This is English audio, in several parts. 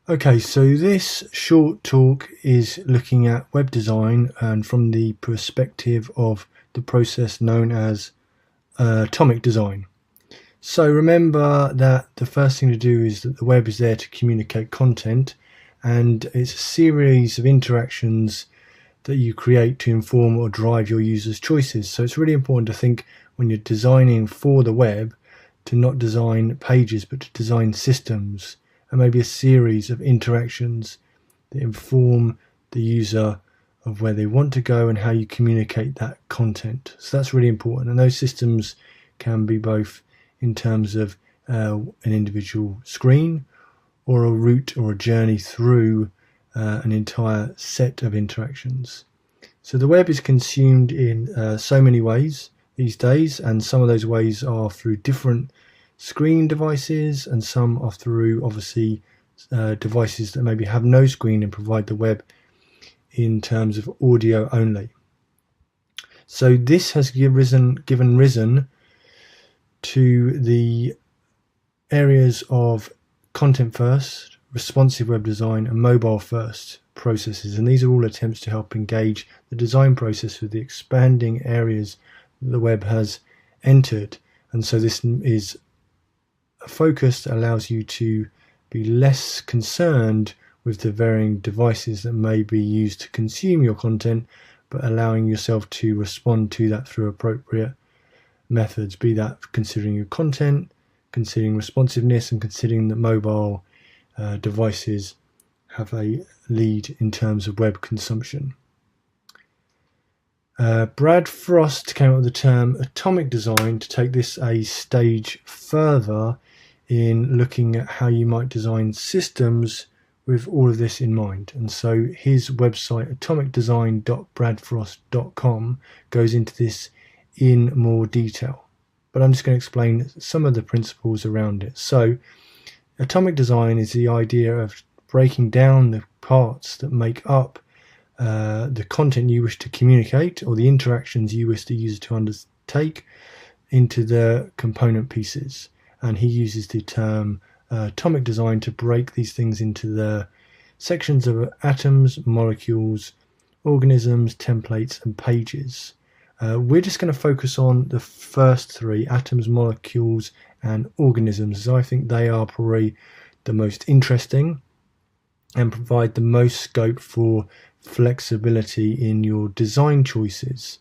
Okay, so this short talk is looking at web design and from the perspective of the process known as atomic design. So remember that the first thing to do is that the web is there to communicate content, and it's a series of interactions that you create to inform or drive your users' choices. So it's really important to think when you're designing for the web to not design pages but to design systems and maybe a series of interactions that inform the user of where they want to go and how you communicate that content. So that's really important, and those systems can be both in terms of an individual screen or a route or a journey through an entire set of interactions. So the web is consumed in so many ways these days, and some of those ways are through different screen devices, and some are through obviously devices that maybe have no screen and provide the web in terms of audio only. So this has given risen to the areas of content first, responsive web design, and mobile first processes, and these are all attempts to help engage the design process with the expanding areas that the web has entered. And so this is a focus that allows you to be less concerned with the varying devices that may be used to consume your content, but allowing yourself to respond to that through appropriate methods, be that considering your content, considering responsiveness, and considering that mobile devices have a lead in terms of web consumption. Brad Frost came up with the term atomic design to take this a stage further in looking at how you might design systems with all of this in mind. And so his website, atomicdesign.bradfrost.com, goes into this in more detail. But I'm just going to explain some of the principles around it. So atomic design is the idea of breaking down the parts that make up the content you wish to communicate or the interactions you wish the user to undertake into the component pieces. And he uses the term atomic design to break these things into the sections of atoms, molecules, organisms, templates, and pages. We're just going to focus on the first three, atoms, molecules, and organisms, as I think they are probably the most interesting and provide the most scope for flexibility in your design choices.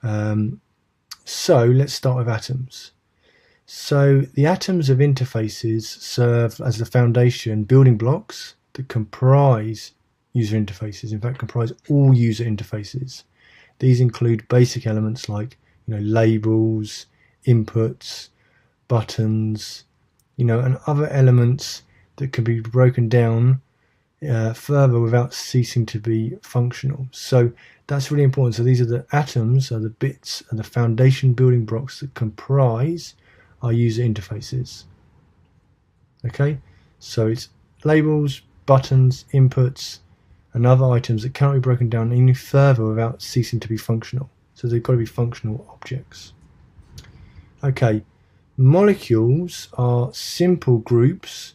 So let's start with atoms. So the atoms of interfaces serve as the foundation building blocks that comprise user interfaces, in fact comprise all user interfaces. These include basic elements like labels, inputs, buttons, and other elements that can be broken down further without ceasing to be functional. So that's really important. So these are the atoms, are the bits, and the foundation building blocks that comprise our user interfaces. Okay, so it's labels, buttons, inputs, and other items that cannot be broken down any further without ceasing to be functional. So they've got to be functional objects. Okay, molecules are simple groups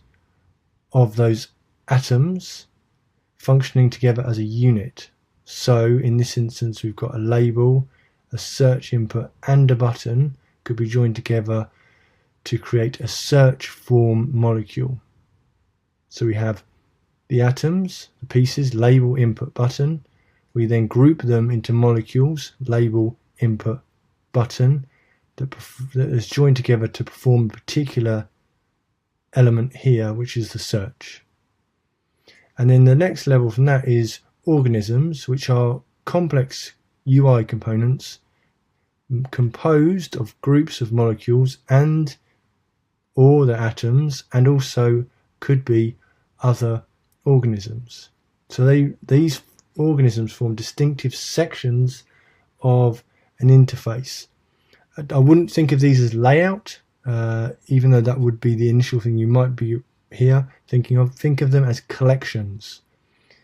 of those atoms functioning together as a unit. So in this instance, we've got a label, a search input, and a button could be joined together to create a search form molecule. So we have the atoms, the pieces, label, input, button. We then group them into molecules, label, input, button, that is joined together to perform a particular element here, which is the search. And then the next level from that is organisms, which are complex UI components composed of groups of molecules and or the atoms, and also could be other organisms. So these organisms form distinctive sections of an interface. I wouldn't think of these as layout, even though that would be the initial thing you might be here thinking of. Think of them as collections.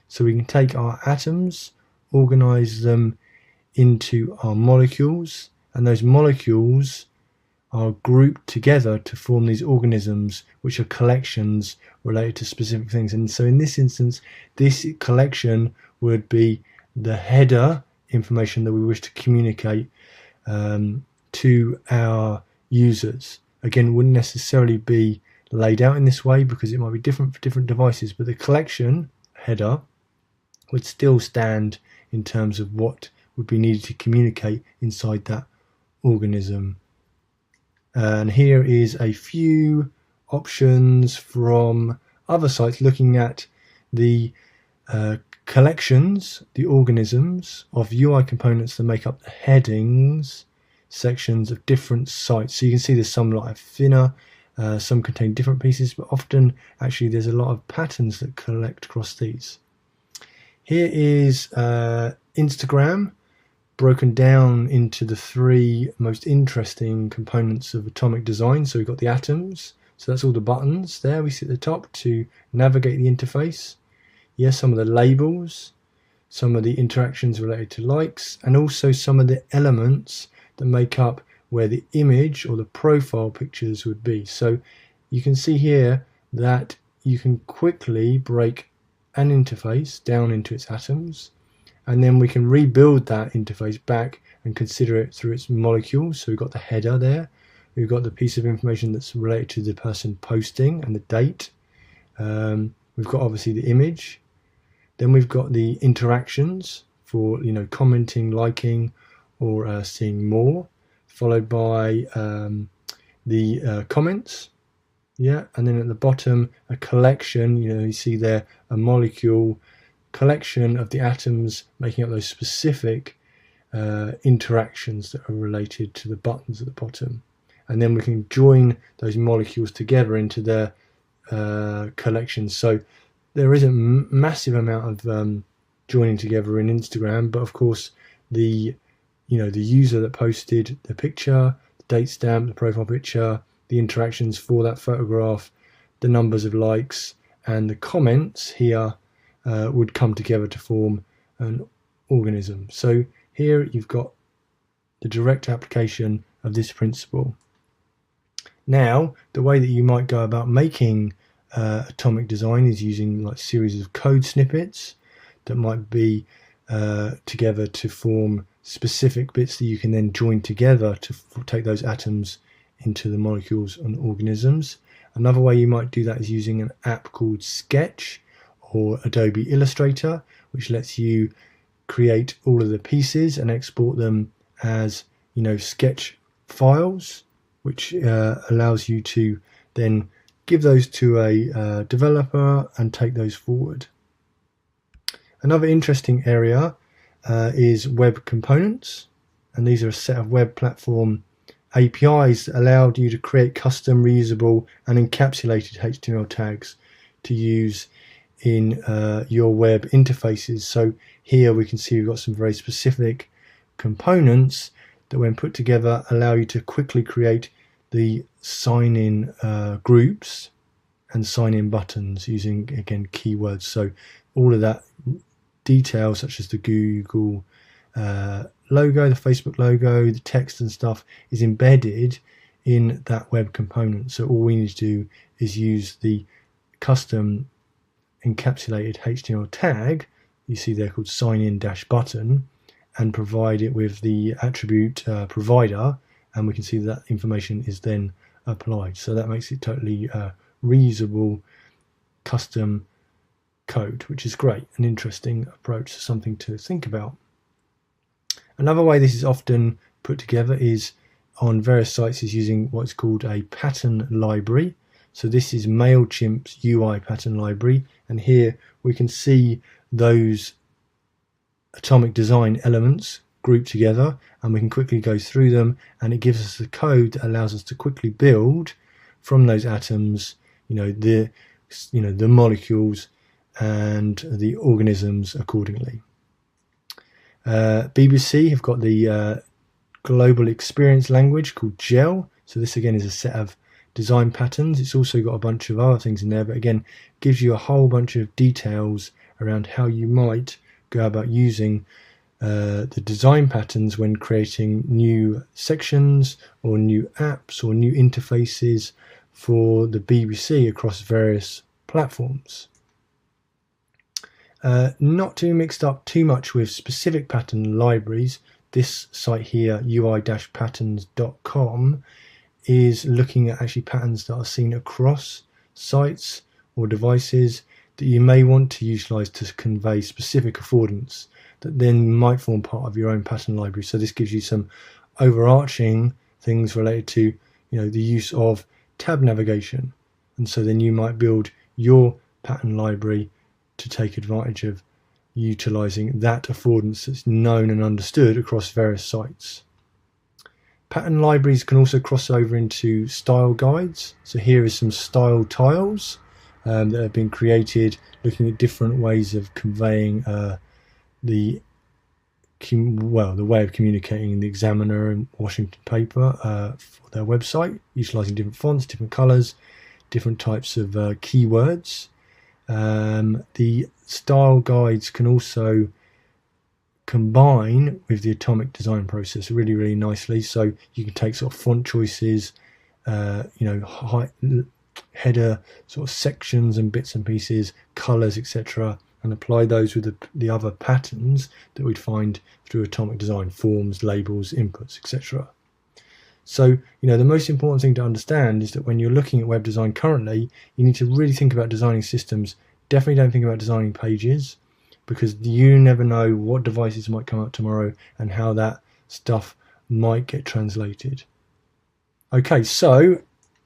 So we can take our atoms, organize them into our molecules, and those molecules are grouped together to form these organisms, which are collections related to specific things. And so in this instance, this collection would be the header information that we wish to communicate to our users. Again, it wouldn't necessarily be laid out in this way because it might be different for different devices, but the collection header would still stand in terms of what would be needed to communicate inside that organism. And here is a few options from other sites looking at the collections, the organisms of UI components that make up the headings sections of different sites. So you can see there's some that are thinner, some contain different pieces, but often actually there's a lot of patterns that collect across these. Here is Instagram broken down into the three most interesting components of atomic design. So we've got the atoms, so that's all the buttons there we see at the top to navigate the interface. Yes, some of the labels, some of the interactions related to likes, and also some of the elements that make up where the image or the profile pictures would be. So you can see here that you can quickly break an interface down into its atoms, and then we can rebuild that interface back and consider it through its molecules. So we've got the header there, we've got the piece of information that's related to the person posting and the date, we've got obviously the image, then we've got the interactions for commenting, liking, or seeing more, followed by the comments, and then at the bottom a collection. You see there a molecule collection of the atoms making up those specific interactions that are related to the buttons at the bottom, and then we can join those molecules together into their collections. So there is a massive amount of joining together in Instagram, but of course the user that posted the picture, the date stamp, the profile picture, the interactions for that photograph, the numbers of likes, and the comments here would come together to form an organism. So here you've got the direct application of this principle. Now, the way that you might go about making atomic design is using like series of code snippets that might be together to form specific bits that you can then join together to take those atoms into the molecules and organisms. Another way you might do that is using an app called Sketch or Adobe Illustrator, which lets you create all of the pieces and export them as sketch files, which allows you to then give those to a developer and take those forward. Another interesting area is web components, and these are a set of web platform APIs that allowed you to create custom, reusable and encapsulated HTML tags to use in your web interfaces. So here we can see we've got some very specific components that when put together allow you to quickly create the sign-in groups and sign-in buttons using, again, keywords. So all of that detail, such as the Google logo, the Facebook logo, the text and stuff, is embedded in that web component. So all we need to do is use the custom encapsulated HTML tag you see there called sign-in-button and provide it with the attribute provider, and we can see that information is then applied. So that makes it totally reusable custom code, which is great, an interesting approach, something to think about. Another way this is often put together is on various sites is using what's called a pattern library. So this is MailChimp's UI pattern library, and here we can see those atomic design elements grouped together, and we can quickly go through them, and it gives us the code that allows us to quickly build from those atoms, the molecules and the organisms accordingly. BBC have got the global experience language called GEL. So this again is a set of design patterns. It's also got a bunch of other things in there, but again gives you a whole bunch of details around how you might go about using the design patterns when creating new sections or new apps or new interfaces for the BBC across various platforms. Not to be mixed up too much with specific pattern libraries, this site here, ui-patterns.com, is looking at actually patterns that are seen across sites or devices that you may want to utilize to convey specific affordance that then might form part of your own pattern library. So this gives you some overarching things related to, the use of tab navigation. And so then you might build your pattern library to take advantage of utilizing that affordance that's known and understood across various sites. Pattern libraries can also cross over into style guides. So here is some style tiles that have been created looking at different ways of conveying the way of communicating in the Examiner and Washington paper for their website, utilizing different fonts, different colors, different types of keywords. The style guides can also combine with the atomic design process really, really nicely. So you can take sort of font choices, header sort of sections and bits and pieces, colors, etc., and apply those with the other patterns that we'd find through atomic design: forms, labels, inputs, etc. So, the most important thing to understand is that when you're looking at web design currently, you need to really think about designing systems. Definitely don't think about designing pages, because you never know what devices might come out tomorrow and how that stuff might get translated. Okay, so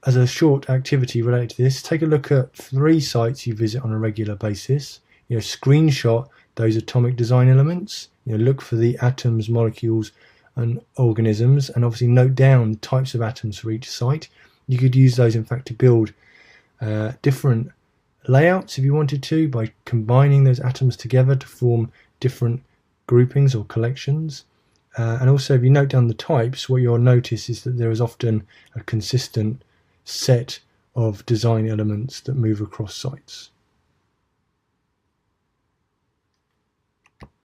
as a short activity related to this, take a look at 3 sites you visit on a regular basis. Screenshot those atomic design elements. Look for the atoms, molecules, and organisms, and obviously note down types of atoms for each site. You could use those, in fact, to build different layouts if you wanted to, by combining those atoms together to form different groupings or collections. And also, if you note down the types, what you'll notice is that there is often a consistent set of design elements that move across sites.